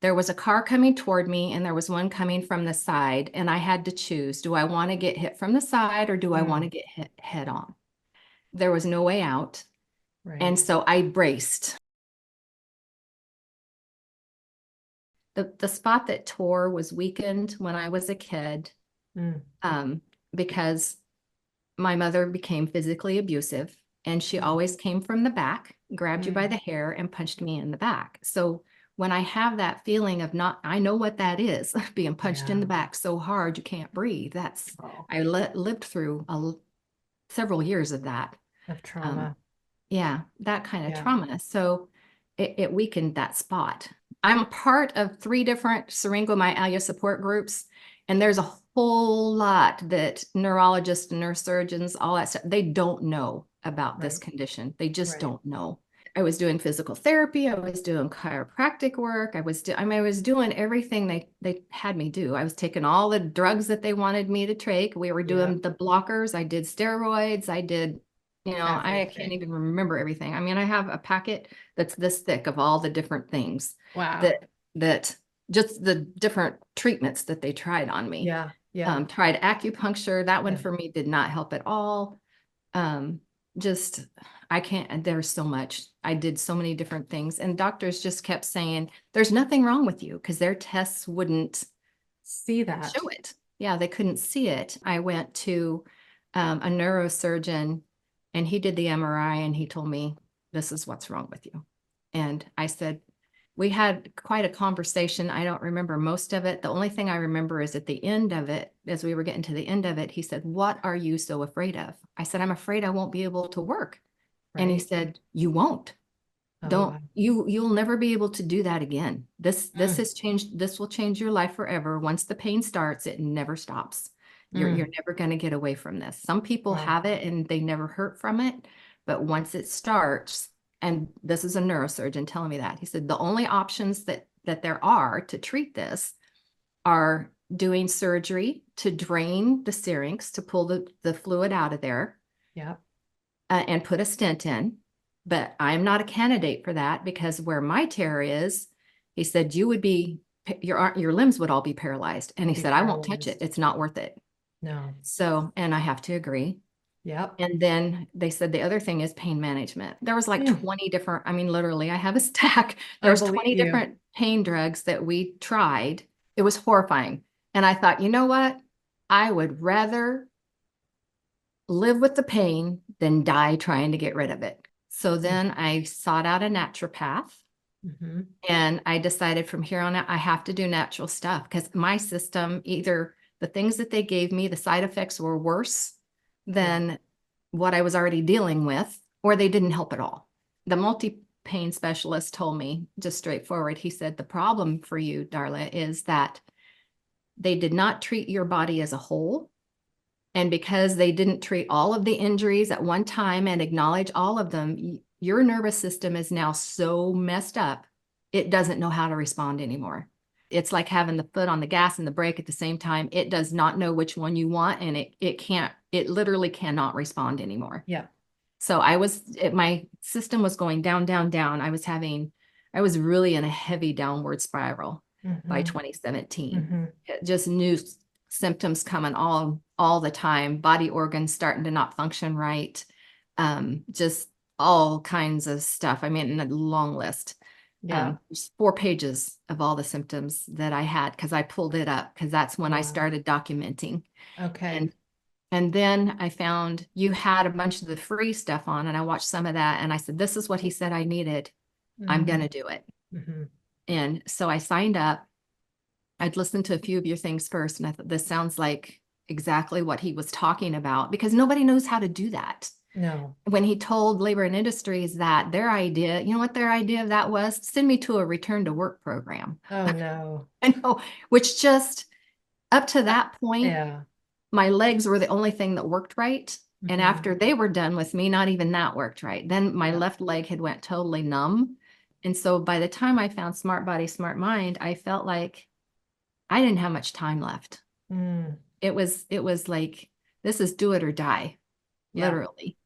there was a car coming toward me and there was one coming from the side, and I had to choose, do I want to get hit from the side or do I want to get hit head on? There was no way out. And Right. so I braced. The spot that tore was weakened when I was a kid, Mm. because my mother became physically abusive, and she always came from the back, grabbed you by the hair, and punched me in the back. So when I have that feeling of not, I know what that is, being punched in the back so hard you can't breathe. Oh, I lived through several years of that. of Um, trauma. yeah, that kind of Yeah. trauma. So it weakened that spot. I'm a part of 3 different syringomyelia support groups, and there's a whole lot that neurologists and neurosurgeons, all that stuff, they don't know about this Right. condition. They just Right. don't know. I was doing physical therapy. I was doing chiropractic work. I was doing everything they had me do. I was taking all the drugs that they wanted me to take. We were Yeah. doing the blockers. I did steroids. I did, I can't Everything. even remember everything. I mean, I have a packet that's this thick of all the different things Wow. that just the different treatments that they tried on me. Yeah. Yeah. Tried acupuncture. That one Yeah. for me did not help at all. Um, just, I can't, there's so much. I did so many different things, and doctors just kept saying, there's nothing wrong with you, because their tests wouldn't See that. show it. Yeah, they couldn't see it. I went to a neurosurgeon, and he did the MRI, and he told me, this is what's wrong with you. And I said, we had quite a conversation. I don't remember most of it. The only thing I remember is at the end of it, as we were getting to the end of it, he said, what are you so afraid of? I said, I'm afraid I won't be able to work. And he Right. said, you won't. Oh, Don't wow. you'll never be able to do that again. This Mm. has changed. This will change your life forever. Once the pain starts, it never stops. You're Mm. never going to get away from this. Some people Wow. have it and they never hurt from it, but once it starts, and this is a neurosurgeon telling me that, he said the only options that there are to treat this are doing surgery to drain the syrinx to pull the fluid out of there, Yeah. and put a stent in. But I'm not a candidate for that, because where my tear is, he said, you would be, your limbs would all be paralyzed. And he Be said, I won't touch it. paralyzed. It's not worth it. No. So, and I have to agree. Yep. And then they said the other thing is pain management. There was like Mm. 20 different, I mean, literally, I have a stack. There I was believe 20 you. different pain drugs that we tried. It was horrifying. And I thought, you know what? I would rather live with the pain than die trying to get rid of it. So Mm. then I sought out a naturopath, Mm-hmm. and I decided from here on out, I have to do natural stuff, because my system, either the things that they gave me, the side effects were worse Yeah. than what I was already dealing with, or they didn't help at all. The multi-pain specialist told me just straightforward. He said, the problem for you, Darla, is that they did not treat your body as a whole. And because they didn't treat all of the injuries at one time and acknowledge all of them, your nervous system is now so messed up, it doesn't know how to respond anymore. It's like having the foot on the gas and the brake at the same time. It does not know which one you want, and it literally cannot respond anymore. Yeah. So my system was going down, down, down. I was really in a heavy downward spiral by Mm-hmm. 2017. Mm-hmm. Just new symptoms coming all the time, body organs starting to not function right, just all kinds of stuff. I mean, a long list. Yeah. There's 4 pages of all the symptoms that I had, because I pulled it up, because that's when I Wow. started documenting. Okay. And and then I found you had a bunch of the free stuff on, and I watched some of that, and I said, this is what he said I needed. I'm Mm-hmm. going to do it. Mm-hmm. And so I signed up. I'd listened to a few of your things first, and I thought, this sounds like exactly what he was talking about, because nobody knows how to do that. No. When he told Labor and Industries that their idea, you know what their idea of that was? Send me to a return to work program. Oh, no. I know, which just up to Uh, that point, yeah. my legs were the only thing that worked right. And Mm-hmm. after they were done with me, not even that worked right. Then my Yeah. left leg had went totally numb. And so by the time I found SmartBody SmartMind, I felt like I didn't have much time left. Mm. It was like, this is do it or die, Yeah. literally.